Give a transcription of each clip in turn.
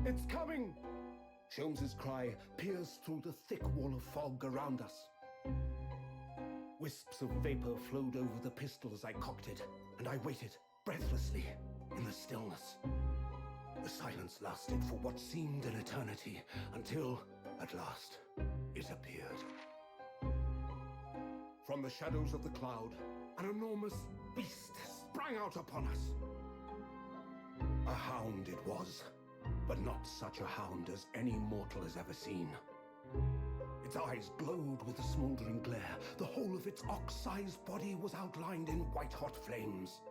It's coming! Sholmes's cry pierced through the thick wall of fog around us. Wisps of vapor flowed over the pistol as I cocked it, and I waited, breathlessly, in the stillness. The silence lasted for what seemed an eternity, until, at last, it appeared. From the shadows of the cloud, an enormous beast sprang out upon us. A hound it was, but not such a hound as any mortal has ever seen. Its eyes glowed with a smoldering glare. The whole of its ox-sized body was outlined in white-hot flames.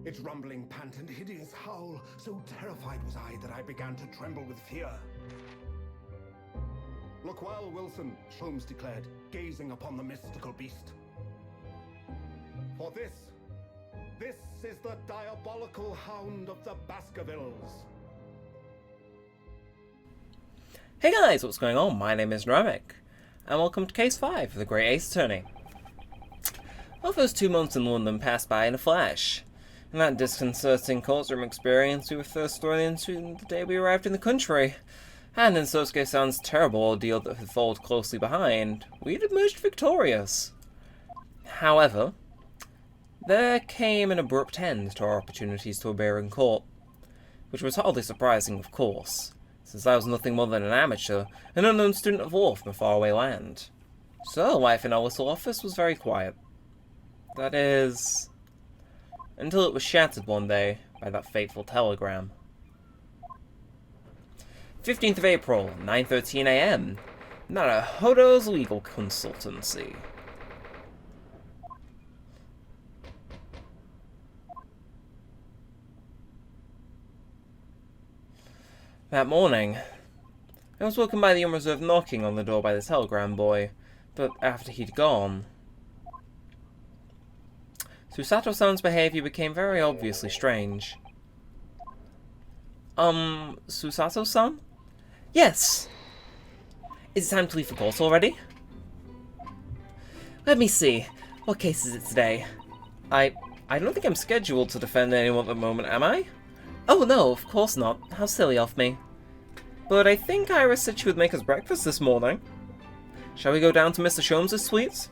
Its rumbling pant and hideous howl, so terrified was I that I began to tremble with fear. "Look well, Wilson," Sholmes declared, gazing upon the mystical beast. "For this is the diabolical hound of the Baskervilles." Hey guys, what's going on? My name is Neremik, and welcome to Case 5 of the Great Ace Attorney. Our first 2 months in London passed by in a flash. In that disconcerting courtroom experience, we were first thrown into the day we arrived in the country, and in Sosuke-san's terrible ordeal that had followed closely behind, we'd emerged victorious. However, there came an abrupt end to our opportunities to appear in court, which was hardly surprising, of course, since I was nothing more than an amateur, an unknown student of law from a faraway land. So life in our little office was very quiet. That is, until it was shattered one day by that fateful telegram. 15th of April, 9:13 AM. Naruhodo's Legal Consultancy. That morning, I was woken by the unreserved knocking on the door by the telegram boy, but after he'd gone, Susato-san's behavior became very obviously strange. Susato-san? Yes! Is it time to leave for court already? Let me see. What case is it today? I don't think I'm scheduled to defend anyone at the moment, am I? Oh no, of course not. How silly of me. But I think Iris said she would make us breakfast this morning. Shall we go down to Mr. Sholmes' suites?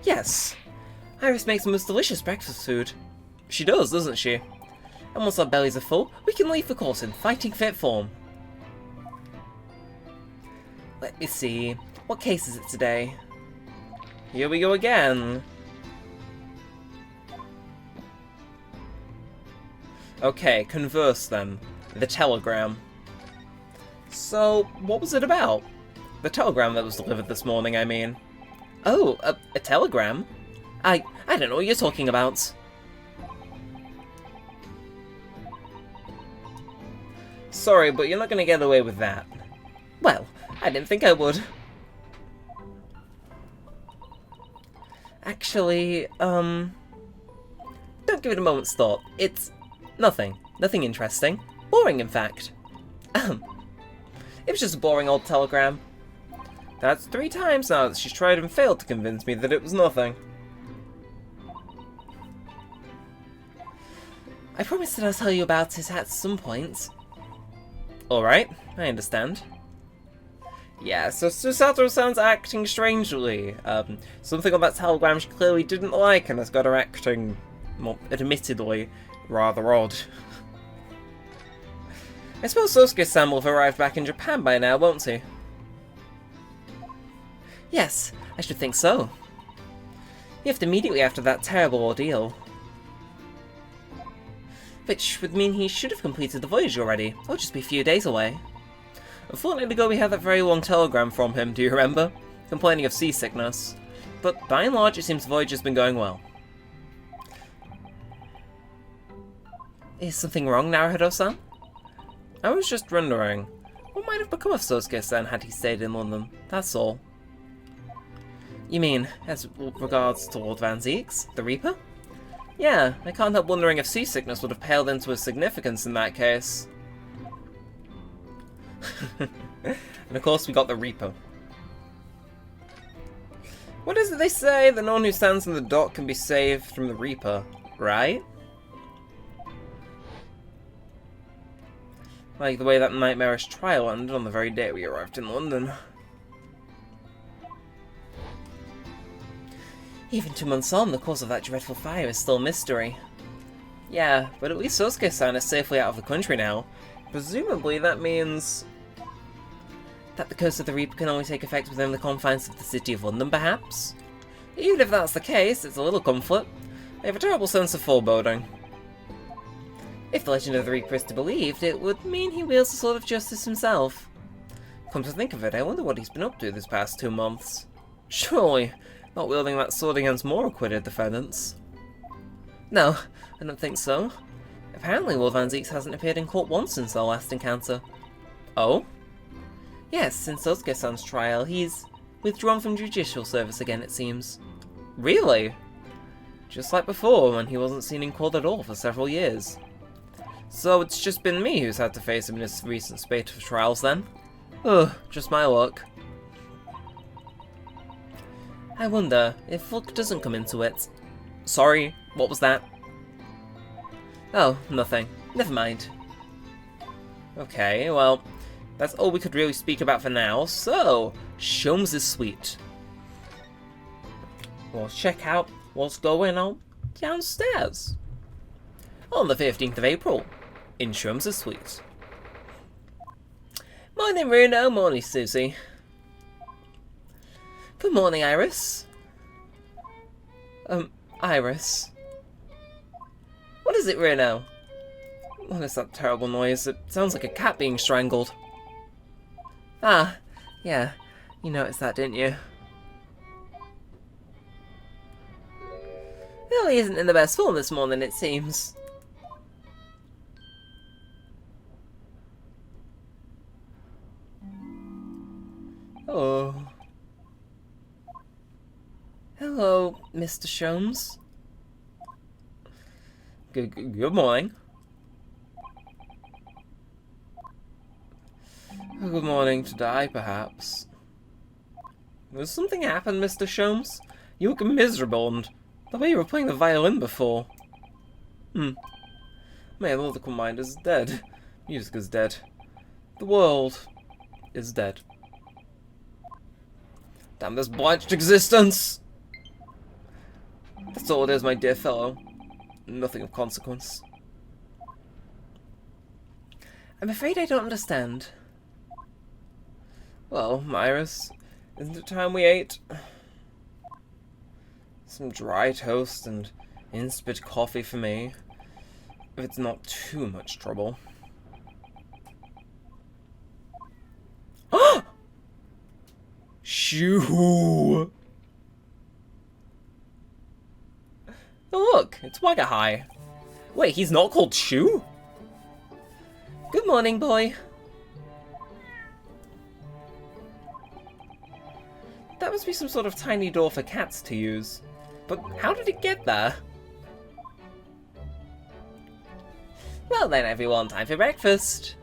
Yes. Iris makes the most delicious breakfast food. She does, doesn't she? And once our bellies are full, we can leave for court in fighting fit form. Let me see. What case is it today? Here we go again. Okay, converse then. The telegram. So, what was it about? The telegram that was delivered this morning, I mean. Oh, a telegram? I don't know what you're talking about. Sorry, but you're not gonna get away with that. Well, I didn't think I would. Actually, don't give it a moment's thought. It's nothing. Nothing interesting. Boring, in fact. It was just a boring old telegram. That's 3 times now that she's tried and failed to convince me that it was nothing. I promised that I'll tell you about it at some point. Alright, I understand. Yeah, so Susato-san's acting strangely. Something on that telegram she clearly didn't like and has got her acting, well, admittedly, rather odd. I suppose Sosuke-san will have arrived back in Japan by now, won't he? Yes, I should think so. He left immediately after that terrible ordeal. Which would mean he should have completed the voyage already, or just be a few days away. A fortnight ago we had that very long telegram from him, do you remember? Complaining of seasickness. But by and large it seems the voyage has been going well. Is something wrong, Naruhodo-san? I was just wondering, what might have become of Sosuke-san had he stayed in London, that's all. You mean, as regards to Lord Van Zeeks, the Reaper? Yeah, I can't help wondering if seasickness would have paled into his significance in that case. And of course we got the Reaper. What is it they say? That no one who stands in the dock can be saved from the Reaper, right? Like the way that nightmarish trial ended on the very day we arrived in London. Even 2 months on, the cause of that dreadful fire is still a mystery. Yeah, but at least Sosuke-san is safely out of the country now. Presumably that means that the Curse of the Reaper can only take effect within the confines of the city of London, perhaps? Even if that's the case, it's a little comfort. I have a terrible sense of foreboding. If the legend of the Reaper is to be believed, it would mean he wields the sword of justice himself. Come to think of it, I wonder what he's been up to this past 2 months. Surely, not wielding that sword against more acquitted defendants. No, I don't think so. Apparently Lord Van Zieks hasn't appeared in court once since our last encounter. Oh? Yes, since Sosuke-san's trial, he's withdrawn from judicial service again, it seems. Really? Just like before, when he wasn't seen in court at all for several years. So it's just been me who's had to face him in this recent spate of trials then? Ugh, just my luck. I wonder if luck doesn't come into it. Sorry, what was that? Oh, nothing. Never mind. Okay, well, that's all we could really speak about for now, so Sholmes' suite. We'll check out what's going on downstairs. On the 15th of April, in Sholmes' suite. Morning, Bruno. Morning, Susie. Good morning, Iris. Iris. What is it, Bruno? What is that terrible noise? It sounds like a cat being strangled. Ah, yeah. You noticed that, didn't you? Lily isn't in the best form this morning, it seems. Oh. Hello, Mr. Sholmes. Good morning. Good morning to die, perhaps. Has something happened, Mr. Sholmes? You look miserable, and the way you were playing the violin before. My logical mind is dead. Music is dead. The world is dead. Damn this blanched existence! That's all it is, my dear fellow. Nothing of consequence. I'm afraid I don't understand. Well, Iris, isn't it time we ate? Some dry toast and instant coffee for me, if it's not too much trouble. Shoo! Oh look, it's Wagahai. Wait, he's not called Shu? Good morning, boy. That must be some sort of tiny door for cats to use. But how did it get there? Well then, everyone, time for breakfast.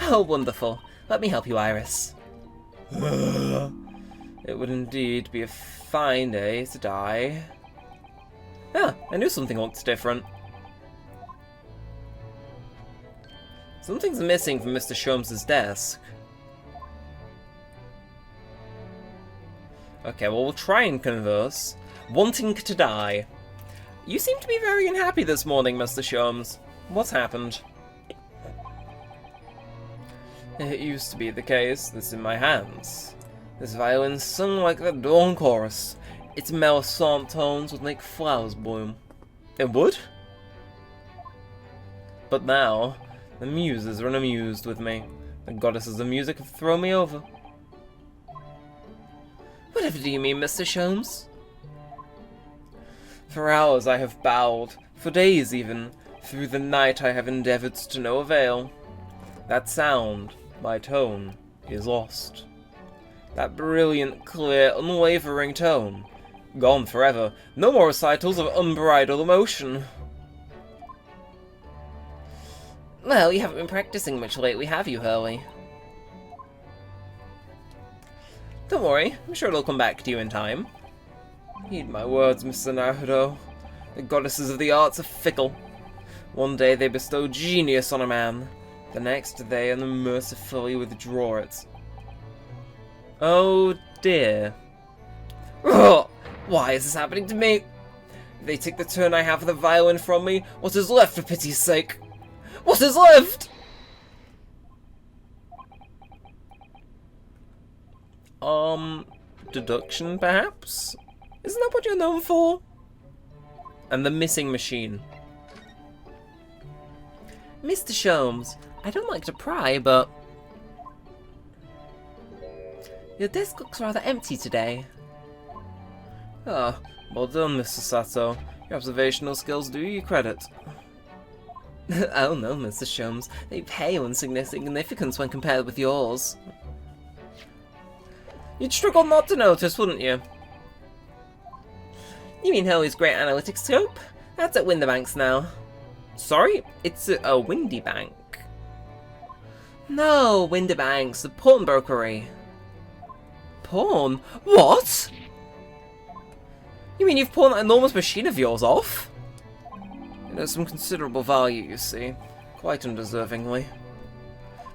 Oh, wonderful. Let me help you, Iris. It would indeed be a fine day to die. Ah, I knew something looked different. Something's missing from Mr. Sholmes' desk. Okay, well, we'll try and converse. Wanting to die. You seem to be very unhappy this morning, Mr. Sholmes. What's happened? It used to be the case that's in my hands. This violin sung like the dawn chorus. Its melisant tones would make flowers bloom. It would? But now, the muses are unamused with me. The goddesses of music have thrown me over. Whatever do you mean, Mr. Sholmes? For hours I have bowed, for days even. Through the night I have endeavoured to no avail. That sound, my tone, is lost. That brilliant, clear, unwavering tone, gone forever. No more recitals of unbridled emotion. Well, you haven't been practicing much lately, have you, Hurley? Don't worry, I'm sure it'll come back to you in time. Heed my words, Mr. Naruto. The goddesses of the arts are fickle. One day they bestow genius on a man. The next they unmercifully withdraw it. Oh dear. Ugh! Why is this happening to me? If they take the turn I have for the violin from me, what is left for pity's sake? What is left? Deduction perhaps? Isn't that what you're known for? And the missing machine. Mr. Sholmes, I don't like to pry, but your desk looks rather empty today. Ah, well done, Mr. Sato. Your observational skills do you credit. Oh no, Mr. Sholmes, they pale in significance when compared with yours. You'd struggle not to notice, wouldn't you? You mean Hurley's Great Analytic Scope? That's at Winterbank's now. Sorry? It's a Windybank. No, Winterbank's, the pawnbrokery. Pawn? What? You mean you've pawned that enormous machine of yours off? It has some considerable value, you see. Quite undeservingly.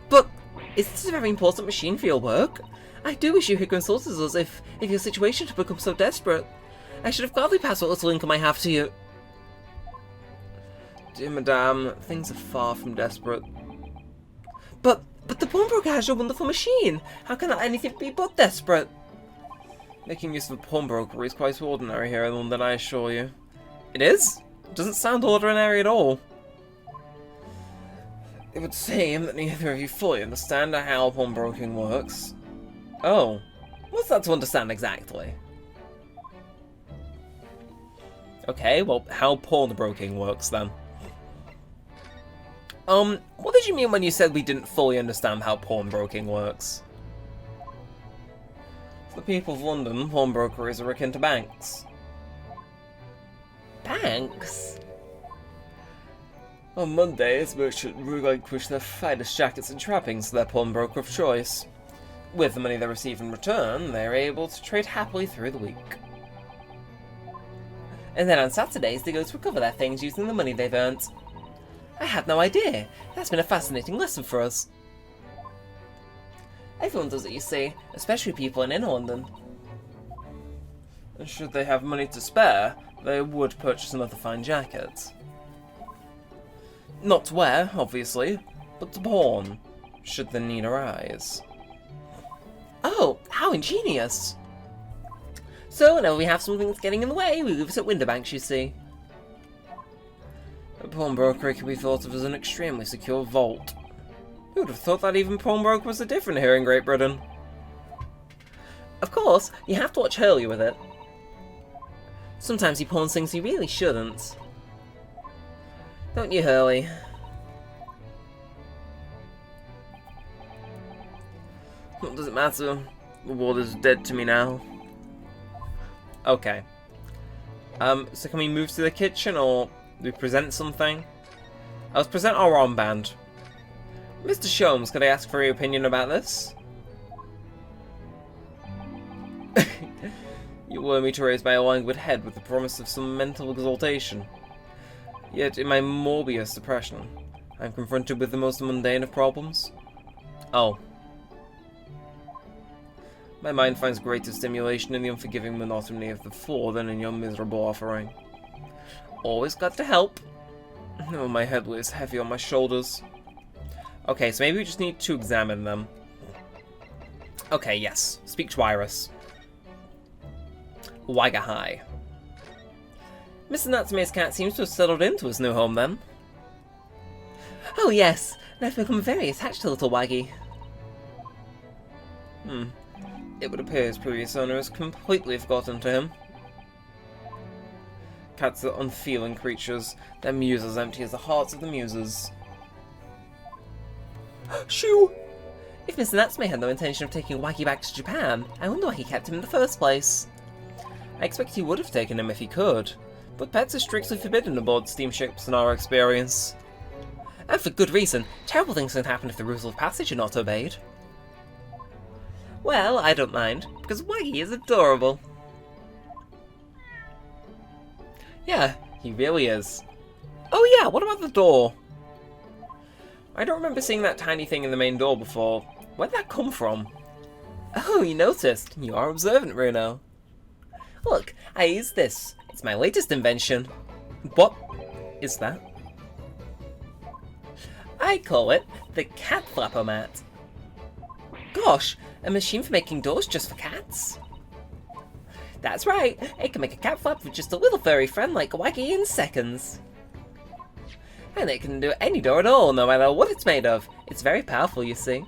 But, is this a very important machine for your work? I do wish you had consulted us if your situation had become so desperate. I should have gladly passed what little income I have to you. Dear madame, things are far from desperate. But the pawnbroker has your wonderful machine. How can that anything be but desperate? Making use of a pawnbroker is quite ordinary here in London, I assure you. It is? It doesn't sound ordinary at all. It would seem that neither of you fully understand how pawnbroking works. Oh, what's that to understand exactly? Okay, well, how pawnbroking works then. What did you mean when you said we didn't fully understand how pawnbroking works? For the people of London, pawnbrokeries are akin to banks. Banks? On Mondays, merchants relinquish their finest jackets and trappings to their pawnbroker of choice. With the money they receive in return, they are able to trade happily through the week. And then on Saturdays, they go to recover their things using the money they've earned. I had no idea. That's been a fascinating lesson for us. Everyone does it, you see, especially people in inner London. And should they have money to spare, they would purchase another fine jacket. Not to wear, obviously, but to pawn, should the need arise. Oh, how ingenious! So, whenever we have something that's getting in the way, we leave it at Winterbank's, you see. A pawnbroker can be thought of as an extremely secure vault. Who would have thought that even pawnbrokers are different here in Great Britain? Of course, you have to watch Hurley with it. Sometimes he pawns things he really shouldn't. Don't you, Hurley? What does it matter? The world is dead to me now. Okay. So can we move to the kitchen, or do we present something? Let's present our armband. Mr. Sholmes, could I ask for your opinion about this? You lure me to raise my languid head with the promise of some mental exaltation. Yet, in my Morbius depression, I am confronted with the most mundane of problems. Oh. My mind finds greater stimulation in the unforgiving monotony of the floor than in your miserable offering. Always glad to help. Oh, my head weighs heavy on my shoulders. Okay, so maybe we just need to examine them. Okay, yes. Speak to Iris. Wagga High. Mr. Natsume's cat seems to have settled into his new home, then. Oh, yes. And I've become very attached to little Waggy. It would appear his previous owner has completely forgotten to him. Cats are unfeeling creatures. Their mews as empty as the hearts of the muses. Shoo! If Mr. Natsume had no intention of taking Waggy back to Japan, I wonder why he kept him in the first place. I expect he would have taken him if he could, but pets are strictly forbidden aboard steamships in our experience. And for good reason. Terrible things can happen if the rules of passage are not obeyed. Well, I don't mind, because Waggy is adorable. Yeah, he really is. Oh yeah, what about the door? I don't remember seeing that tiny thing in the main door before. Where'd that come from? Oh, you noticed. You are observant, Bruno. Look, I used this. It's my latest invention. What is that? I call it the cat flapper-mat. Gosh, a machine for making doors just for cats? That's right, it can make a cat flap with just a little furry friend like Waggy in seconds. And it can do any door at all, no matter what it's made of. It's very powerful, you see.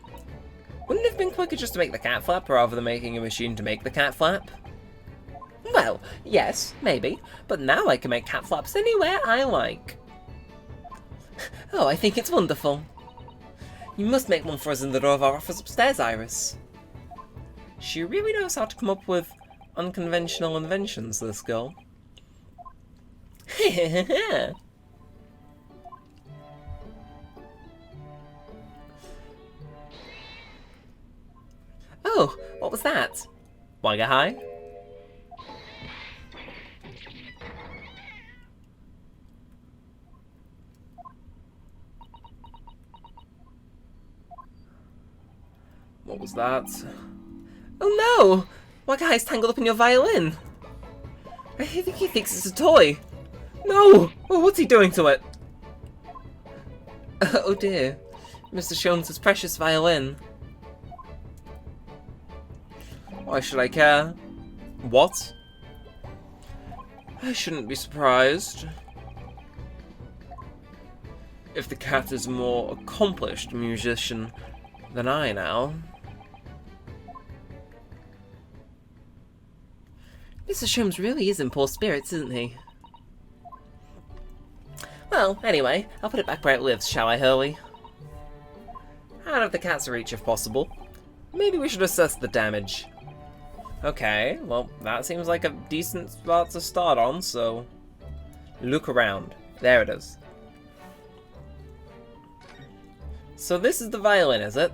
Wouldn't it have been quicker just to make the cat flap rather than making a machine to make the cat flap? Well, yes, maybe, but now I can make cat flaps anywhere I like. Oh, I think it's wonderful. You must make one for us in the door of our office upstairs, Iris. She really knows how to come up with unconventional inventions, this girl. Oh, what was that? Wagga hi? What was that? Oh no! Wagga hi's tangled up in your violin! I think he thinks it's a toy! No! Oh, what's he doing to it? Oh dear. Mr. Shones' precious violin. Why should I care? What? I shouldn't be surprised if the cat is a more accomplished musician than I now. Mr. Sholmes really is in poor spirits, isn't he? Well, anyway, I'll put it back where it lives, shall I, Hurley? Out of the cat's reach if possible. Maybe we should assess the damage. Okay, well, that seems like a decent spot to start on, so... Look around. There it is. So this is the violin, is it?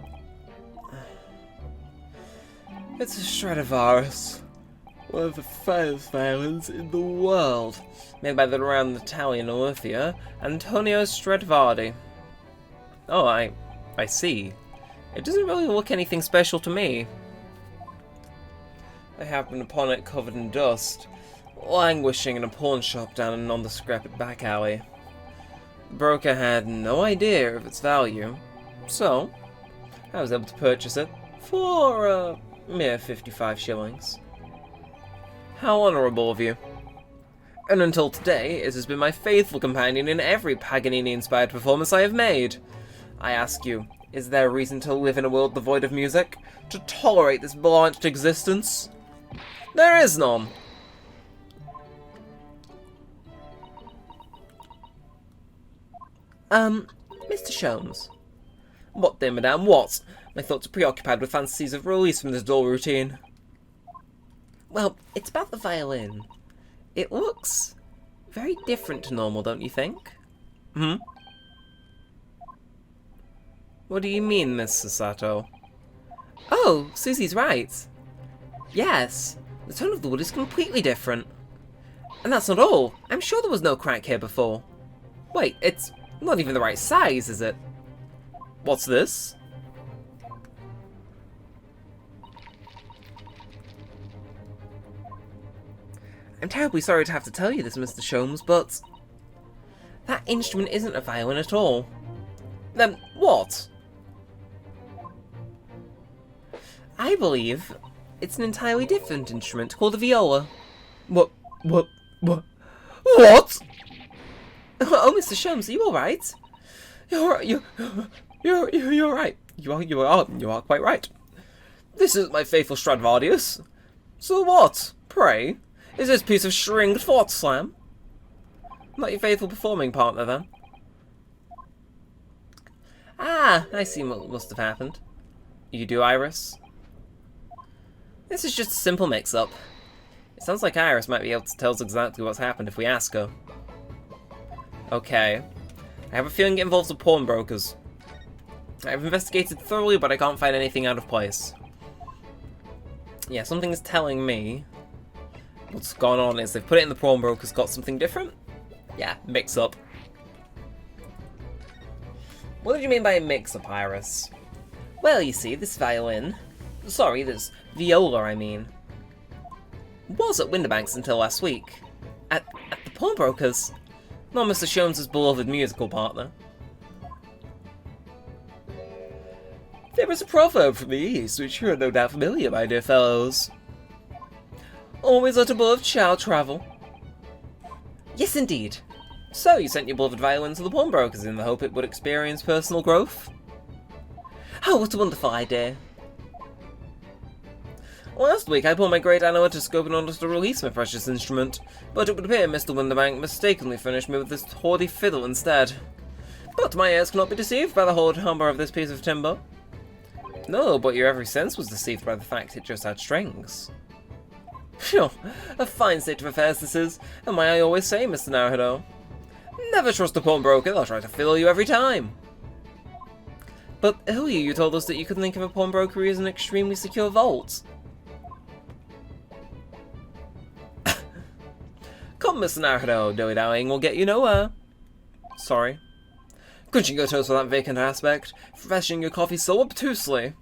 It's a Stradivarius. One of the finest violins in the world. Made by the renowned Italian luthier, Antonio Stradivari. Oh, I see. It doesn't really look anything special to me. I happened upon it covered in dust, languishing in a pawn shop down a nondescript back alley. The broker had no idea of its value, so I was able to purchase it for a mere 55 shillings. How honourable of you. And until today, it has been my faithful companion in every Paganini-inspired performance I have made. I ask you, is there a reason to live in a world devoid of music? To tolerate this blanched existence? There is none. Mr. Sholmes. What then, madame, what? My thoughts are preoccupied with fantasies of release from this dull routine. Well, it's about the violin. It looks very different to normal, don't you think? Hmm? What do you mean, Miss Sasato? Oh, Susie's right. Yes, the tone of the wood is completely different. And that's not all. I'm sure there was no crack here before. Wait, it's not even the right size, is it? What's this? I'm terribly sorry to have to tell you this, Mr. Sholmes, but that instrument isn't a violin at all. Then what? I believe it's an entirely different instrument called a viola. What? Oh, Mr. Sholmes, are you all right? You're right. You are quite right. This is my faithful Stradivarius. So what, pray? Is this piece of stringed fort slam? Not your faithful performing partner, then? Ah, I see what must have happened. You do, Iris? This is just a simple mix-up. It sounds like Iris might be able to tell us exactly what's happened if we ask her. Okay. I have a feeling it involves the pawnbrokers. I've investigated thoroughly, but I can't find anything out of place. Yeah, something is telling me what's gone on is they've put it in the pawnbrokers, got something different. Yeah, mix-up. What did you mean by a mix-up, Iris? Well, you see, this viola, I mean, was at Winterbank's until last week. At the pawnbroker's. Not Mr. Sholmes' beloved musical partner. There is a proverb from the East, which you are no doubt familiar, my dear fellows. Always let a beloved child travel. Yes, indeed. So, you sent your beloved violin to the pawnbroker's in the hope it would experience personal growth? Oh, what a wonderful idea. Last week I pulled my great analytoscope in order to release my precious instrument, but it would appear Mr. Winterbank mistakenly furnished me with this tawdry fiddle instead. But my ears cannot be deceived by the horrid humber of this piece of timber. No, but your every sense was deceived by the fact it just had strings. Phew, a fine state of affairs this is, and why I always say, Mr. Naruhodo, never trust a pawnbroker, they'll try to fiddle you every time. But earlier you told us that you could think of a pawnbrokery as an extremely secure vault. Come, Mr. Naruhodo, dilly-dallying will get you nowhere. Sorry. Couldn't you go toast with that vacant aspect, refreshing your coffee so obtusely?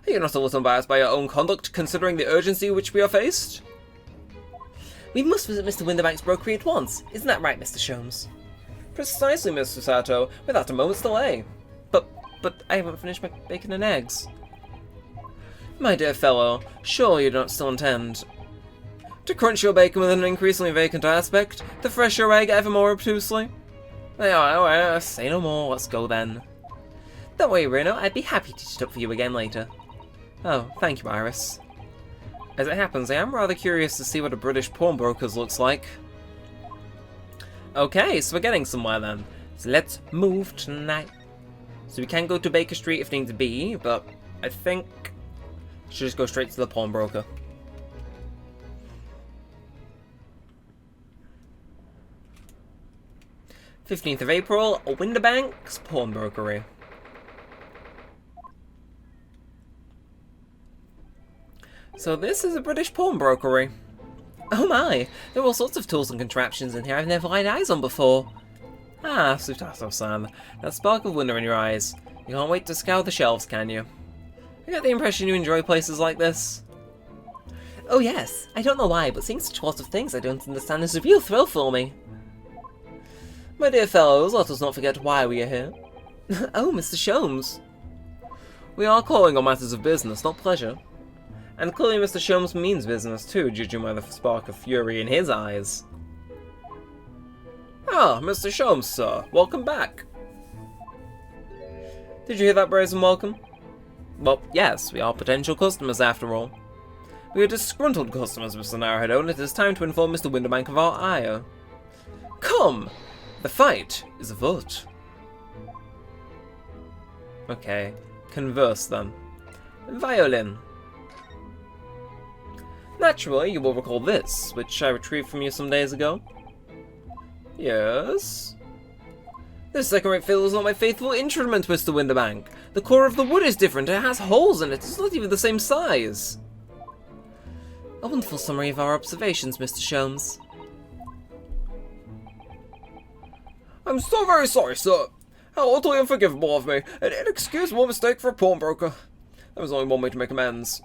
Are you not a little embarrassed by your own conduct, considering the urgency which we are faced? We must visit Mr. Winterbank's brokery at once. Isn't that right, Mr. Sholmes? Precisely, Mr. Sato, without a moment's delay. But I haven't finished my bacon and eggs. My dear fellow, surely you don't still intend to crunch your bacon with an increasingly vacant aspect, to fresh your egg ever more obtusely? Well, say no more, let's go then. Don't worry, Reno, I'd be happy to sit up for you again later. Oh, thank you, Iris. As it happens, I am rather curious to see what a British pawnbroker's looks like. Okay, so we're getting somewhere then. So let's move tonight. So we can go to Baker Street if need be, but I think I should just go straight to the pawnbroker. "15th of April, Winterbank's Pawnbrokery." So this is a British pawnbrokery. Oh my, there are all sorts of tools and contraptions in here I've never laid eyes on before. Ah, Sutato-san, that spark of wonder in your eyes. You can't wait to scour the shelves, can you? I get the impression you enjoy places like this. Oh yes, I don't know why, but seeing such a lot of things I don't understand is a real thrill for me. My dear fellows, let us not forget why we are here. Oh, Mr. Sholmes. We are calling on matters of business, not pleasure. And clearly Mr. Sholmes means business too, judging by the spark of fury in his eyes. Ah, Mr. Sholmes, sir. Welcome back. Did you hear that brazen welcome? Well, yes, we are potential customers after all. We are disgruntled customers, Mr. Naruhodo, and it is time to inform Mr. Winterbank of our ire. Come! The fight is afoot. Okay, converse then. Violin. Naturally, you will recall this, which I retrieved from you some days ago. Yes? This second-rate fiddle is not my faithful instrument, Mr. Winterbank. The core of the wood is different, it has holes in it, it's not even the same size. A wonderful summary of our observations, Mr. Sholmes. I'm so very sorry, sir. How utterly unforgivable of me. An inexcusable mistake for a pawnbroker. There was only one way to make amends.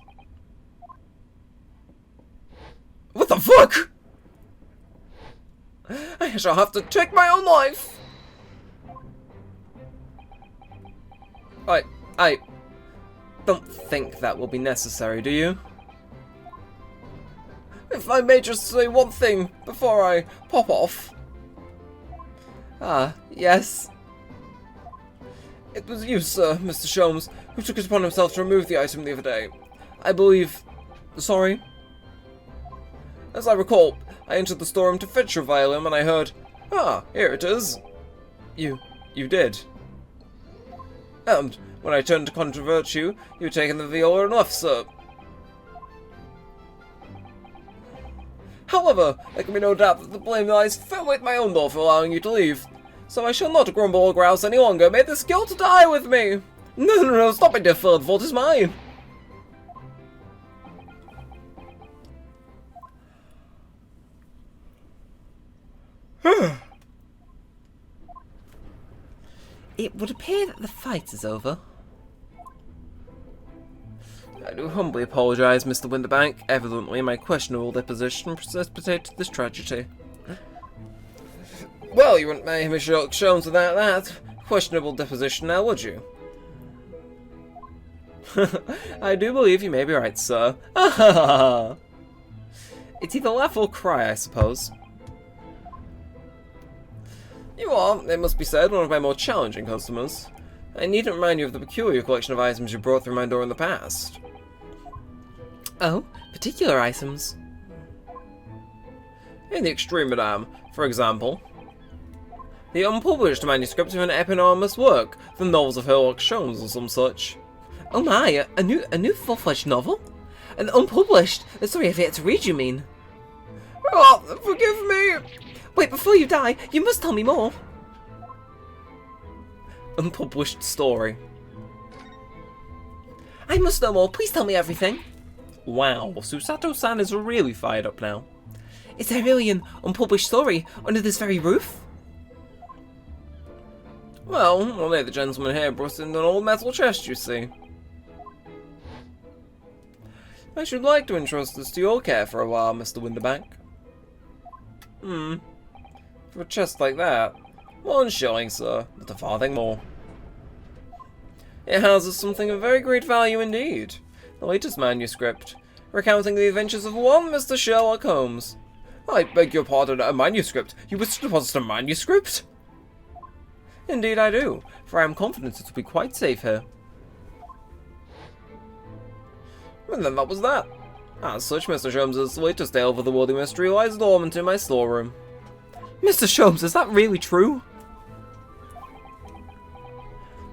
What the fuck? I shall have to take my own life. I don't think that will be necessary, do you? If I may just say one thing before I pop off. Ah, yes. It was you, sir, Mr. Sholmes, who took it upon himself to remove the item the other day. I believe... Sorry? As I recall, I entered the storeroom to fetch your violin when I heard, "Ah, here it is." You did. And when I turned to controvert you, you had taken the viola and left, sir. However, there can be no doubt that the blame lies firmly at my own door for allowing you to leave. So I shall not grumble or grouse any longer. May this guilt die with me! No, stop it, dear fellow. The fault is mine. It would appear that the fight is over. I do humbly apologise, Mr. Winterbank. Evidently, my questionable deposition precipitated this tragedy. Well, you wouldn't make me Sholmes without that questionable deposition now, would you? I do believe you may be right, sir. It's either laugh or cry, I suppose. You are, it must be said, one of my more challenging customers. I needn't remind you of the peculiar collection of items you brought through my door in the past. Oh, particular items? In the extreme, madame. For example, the unpublished manuscript of an eponymous work, the novels of Sherlock Holmes or some such. Oh my, a new full-fledged novel? An unpublished? Sorry, I've yet to read, you mean? Oh, forgive me! Wait, before you die, you must tell me more. Unpublished story. I must know more, please tell me everything. Wow, Susato-san is really fired up now. Is there really an unpublished story under this very roof? Well, one day the gentleman here brought in an old metal chest, you see. I should like to entrust this to your care for a while, Mr. Winterbank. For a chest like that, 1 shilling, sir, not a farthing more. It houses something of very great value indeed. The latest manuscript, recounting the adventures of one Mr. Sherlock Holmes. I beg your pardon, a manuscript? You wish to deposit a manuscript? Indeed I do, for I am confident it will be quite safe here. And then that was that. As such, Mr. Sholmes' latest tale of the worldly mystery lies dormant in my storeroom. Mr. Sholmes, is that really true?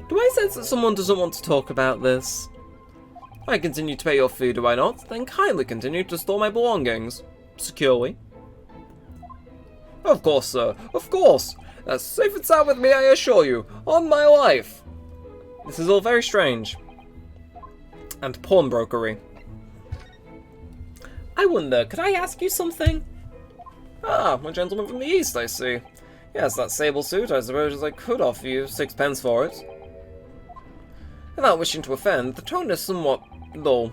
Do I sense that someone doesn't want to talk about this? I continue to pay your fee, do I not? Then kindly continue to store my belongings. Securely. Of course, sir. Of course. That's safe and sound with me, I assure you. On my life. This is all very strange. And pawnbrokery. I wonder, could I ask you something? Ah, a gentleman from the East, I see. Yes, that sable suit, I suppose I could offer you 6 pence for it. Without wishing to offend, the tone is somewhat dull.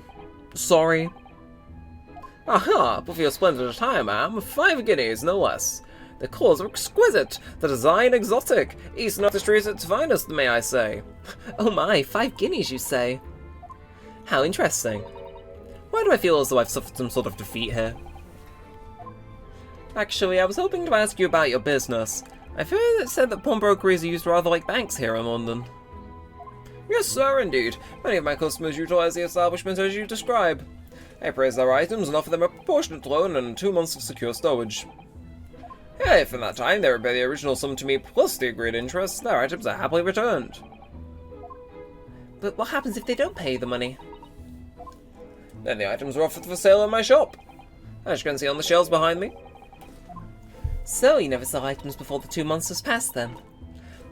Sorry. Aha, but for your splendid attire, ma'am, 5 guineas, no less. The colours are exquisite, the design exotic. Eastern artistry is its finest, may I say. Oh my, 5 guineas, you say? How interesting. Why do I feel as though I've suffered some sort of defeat here? Actually, I was hoping to ask you about your business. I've heard it said that pawnbrokeries are used rather like banks here in London. Yes, sir, indeed. Many of my customers utilise the establishment as you describe. I praise their items and offer them a proportionate loan and 2 months of secure stowage. If in that time they repay the original sum to me plus the agreed interest, their items are happily returned. But what happens if they don't pay the money? Then the items are offered for sale in my shop, as you can see on the shelves behind me. So you never sell items before the 2 months has passed then?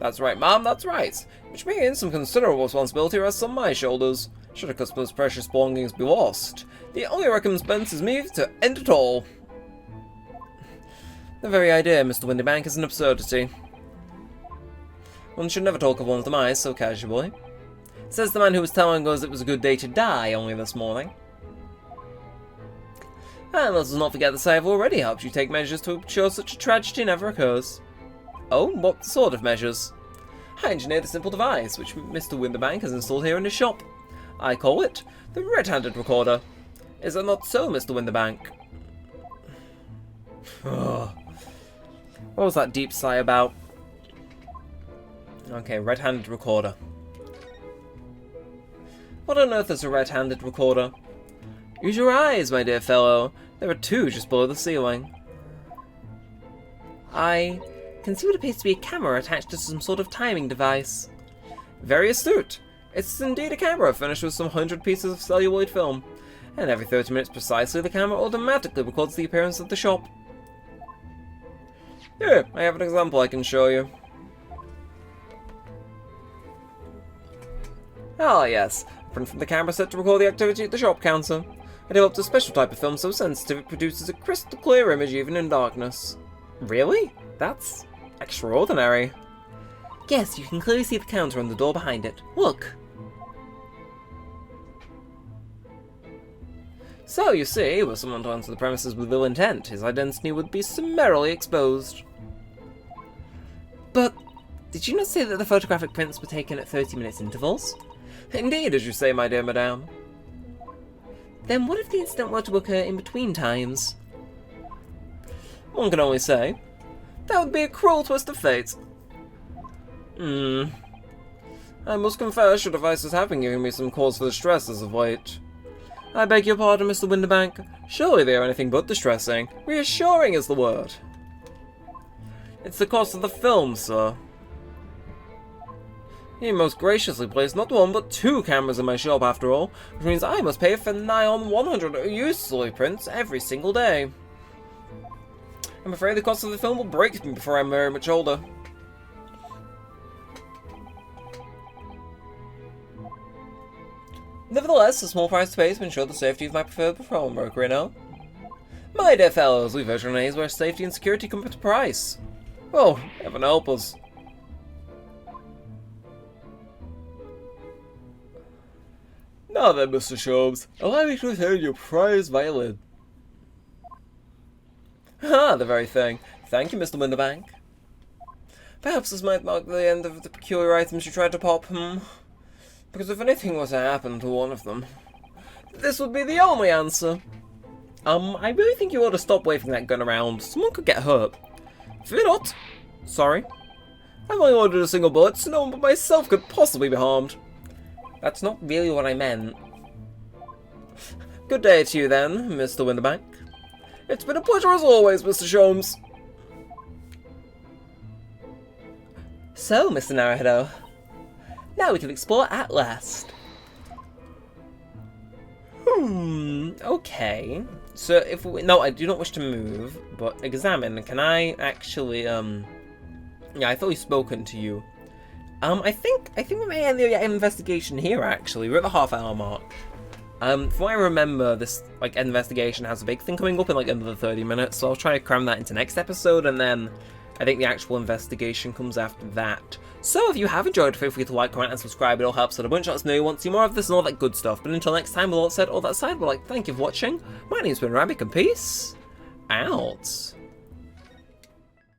That's right, ma'am, that's right. Which means some considerable responsibility rests on my shoulders. Should a customer's precious belongings be lost, the only recompense is me to end it all. The very idea, Mr. Winterbank, is an absurdity. One should never talk of one's demise so casually. Says the man who was telling us it was a good day to die only this morning. And let us not forget that I have already helped you take measures to ensure such a tragedy never occurs. Oh, what sort of measures? I engineered a simple device, which Mr. Winterbank has installed here in his shop. I call it the red-handed recorder. Is that not so, Mr. Winterbank? What was that deep sigh about? Okay, red-handed recorder. What on earth is a red-handed recorder? Use your eyes, my dear fellow. There are 2 just below the ceiling. I can see what appears to be a camera attached to some sort of timing device. Very astute. It's indeed a camera furnished with some 100 pieces of celluloid film. And every 30 minutes precisely, the camera automatically records the appearance of the shop. Here, I have an example I can show you. Ah, yes. A print from the camera set to record the activity at the shop counter. I developed a special type of film so sensitive it produces a crystal clear image even in darkness. Really? That's extraordinary. Yes, you can clearly see the counter on the door behind it. Look! So, you see, were someone to enter the premises with ill intent, his identity would be summarily exposed. But, did you not say that the photographic prints were taken at 30-minute intervals? Indeed, as you say, my dear madame. Then what if the incident were to occur in between times? One can only say, that would be a cruel twist of fate. I must confess your devices have been giving me some cause for distress as of late. I beg your pardon, Mr. Winterbank. Surely they are anything but distressing. Reassuring is the word. It's the cost of the film, sir. He most graciously placed not one but 2 cameras in my shop after all, which means I must pay for nigh on 100 useless prints every single day. I'm afraid the cost of the film will break me before I'm very much older. Nevertheless, a small price to pay to ensure the safety of my preferred patrol broker, you know? My dear fellows, we veteran days where safety and security come at a price. Oh, heaven help us. Now then, Mr. Sholmes, allow me to return your prized violin. Ah, the very thing. Thank you, Mr. Winterbank. Perhaps this might mark the end of the peculiar items you tried to pop, Because if anything were to happen to one of them, this would be the only answer. I really think you ought to stop waving that gun around. Someone could get hurt. Fear not. Sorry. I've only ordered a single bullet, so no one but myself could possibly be harmed. That's not really what I meant. Good day to you then, Mr. Winterbank. It's been a pleasure as always, Mr. Sholmes. So, Mr. Naruto, now we can explore at last. Okay. So if we, no, I do not wish to move, but examine. Can I actually, yeah, I thought we've spoken to you. I think we may end the investigation here, actually. We're at the half-hour mark. From what I remember, this, investigation has a big thing coming up in, another 30 minutes, so I'll try to cram that into next episode, and then I think the actual investigation comes after that. So if you have enjoyed, feel free to like, comment, and subscribe. It all helps out a bunch. Let us know you want to see more of this and all that good stuff. But until next time, with all that said, all that aside, we'd like to thank you for watching. My name's been Neremik, and peace out.